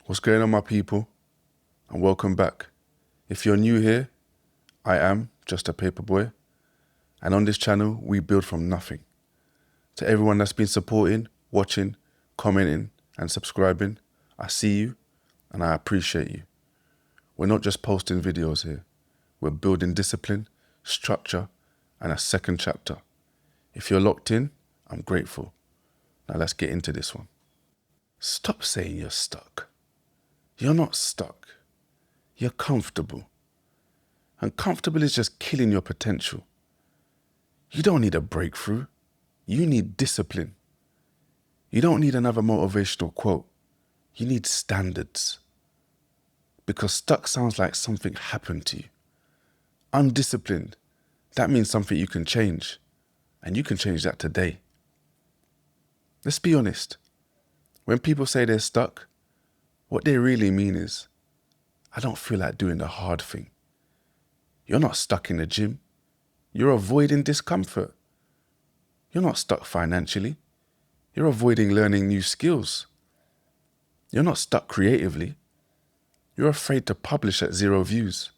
What's going on, my people? And welcome back. If you're new here, I am just a paper boy. And on this channel, we build from nothing. To everyone that's been supporting, watching, commenting, and subscribing, I see you and I appreciate you. We're not just posting videos here. We're building discipline, structure, and a second chapter. If you're locked in, I'm grateful. Now let's get into this one. Stop saying you're stuck. You're not stuck. You're comfortable. And comfortable is just killing your potential. You don't need a breakthrough. You need discipline. You don't need another motivational quote. You need standards. Because stuck sounds like something happened to you. Undisciplined, that means something you can change. And you can change that today. Let's be honest. When people say they're stuck, what they really mean is, I don't feel like doing the hard thing. You're not stuck in the gym. You're avoiding discomfort. You're not stuck financially. You're avoiding learning new skills. You're not stuck creatively. You're afraid to publish at 0 views.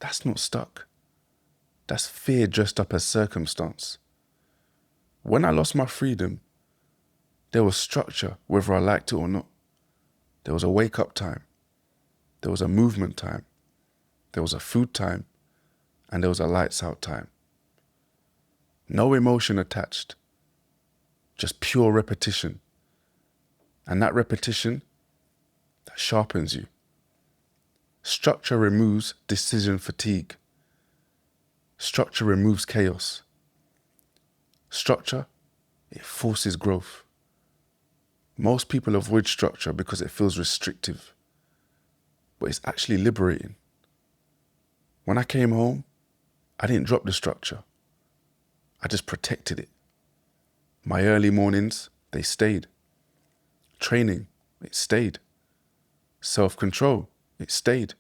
That's not stuck. That's fear dressed up as circumstance. When I lost my freedom, there was structure whether I liked it or not. There was a wake-up time. There was a movement time. There was a food time. And there was a lights-out time. No emotion attached. Just pure repetition. And that repetition, that sharpens you. Structure removes decision fatigue. Structure removes chaos. Structure, it forces growth. Most people avoid structure because it feels restrictive. But it's actually liberating. When I came home, I didn't drop the structure. I just protected it. My early mornings, they stayed. Training, it stayed. Self-control, it stayed.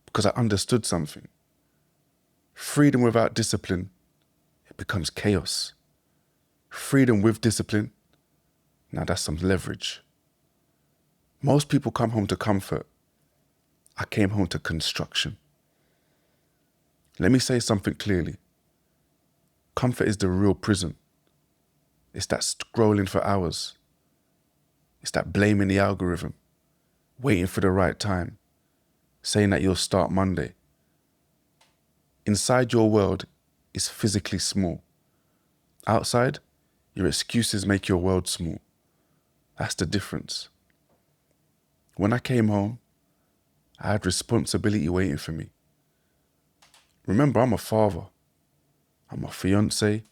Because I understood something. Freedom without discipline, it becomes chaos. Freedom with discipline, now that's some leverage. Most people come home to comfort. I came home to construction. Let me say something clearly. Comfort is the real prison. It's that scrolling for hours. It's that blaming the algorithm, waiting for the right time, saying that you'll start Monday. Inside your world is physically small. Outside, your excuses make your world small. That's the difference. When I came home, I had responsibility waiting for me. Remember, I'm a father. I'm a fiance.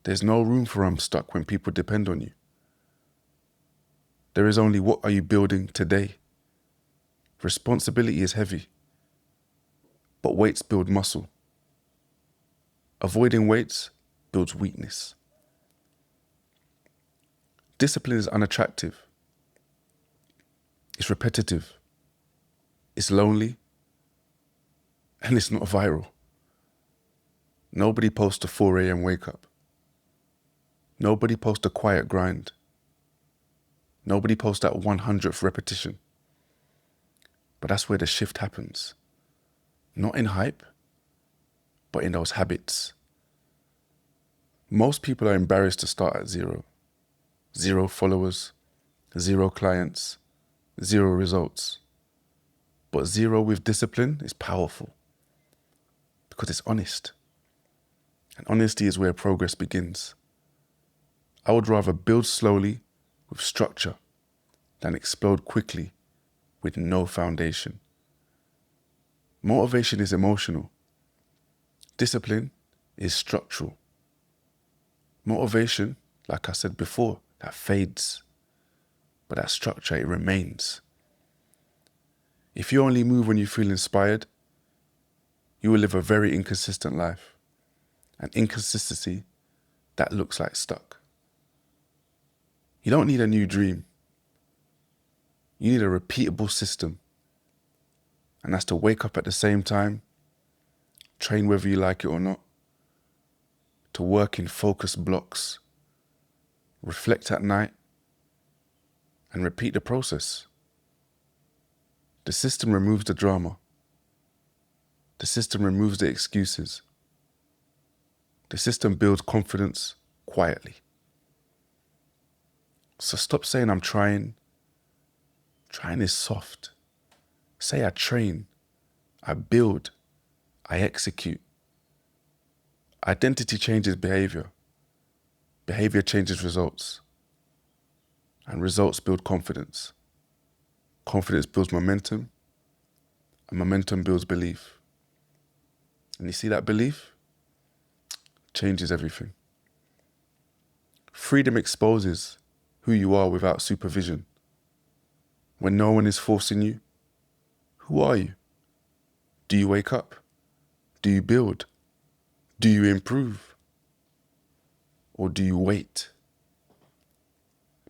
There's no room for I'm stuck when people depend on you. There is only what are you building today. Responsibility is heavy, but weights build muscle. Avoiding weights builds weakness. Discipline is unattractive. It's repetitive. It's lonely. And it's not viral. Nobody posts a 4 a.m. wake up. Nobody posts a quiet grind. Nobody posts that 100th repetition. But that's where the shift happens. Not in hype, but in those habits. Most people are embarrassed to start at 0. 0 followers, 0 clients, 0 results. But 0 with discipline is powerful because it's honest. And honesty is where progress begins. I would rather build slowly with structure than explode quickly with no foundation. Motivation is emotional. Discipline is structural. Motivation, like I said before, that fades. But that structure, it remains. If you only move when you feel inspired, you will live a very inconsistent life. And inconsistency, that looks like stuck. You don't need a new dream. You need a repeatable system. And that's to wake up at the same time, train whether you like it or not, to work in focused blocks, reflect at night, and repeat the process. The system removes the drama. The system removes the excuses. The system builds confidence quietly. So stop saying I'm trying. Trying is soft. Say I train, I build, I execute. Identity changes behavior. Behavior changes results. And results build confidence. Confidence builds momentum. And momentum builds belief. And you see that belief changes everything. Freedom exposes who you are without supervision. When no one is forcing you, who are you? Do you wake up? Do you build? Do you improve? Or do you wait?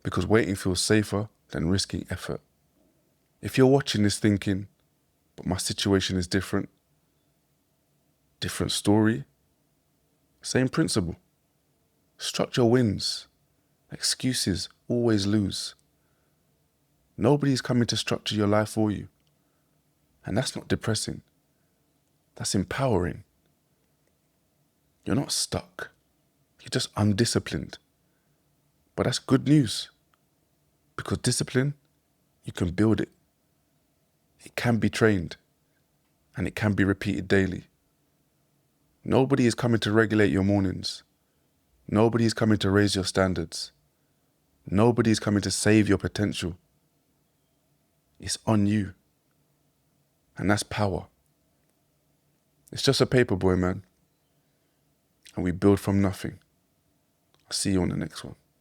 Because waiting feels safer than risking effort. If you're watching this thinking, but my situation is different story, same principle. Structure wins. Excuses always lose. Nobody's coming to structure your life for you. And that's not depressing. That's empowering. You're not stuck. You're just undisciplined. But that's good news. Because discipline, you can build it. It can be trained. And it can be repeated daily. Nobody is coming to regulate your mornings. Nobody is coming to raise your standards. Nobody is coming to save your potential. It's on you. And that's power. It's just a paper boy, man. And we build from nothing. I'll see you on the next one.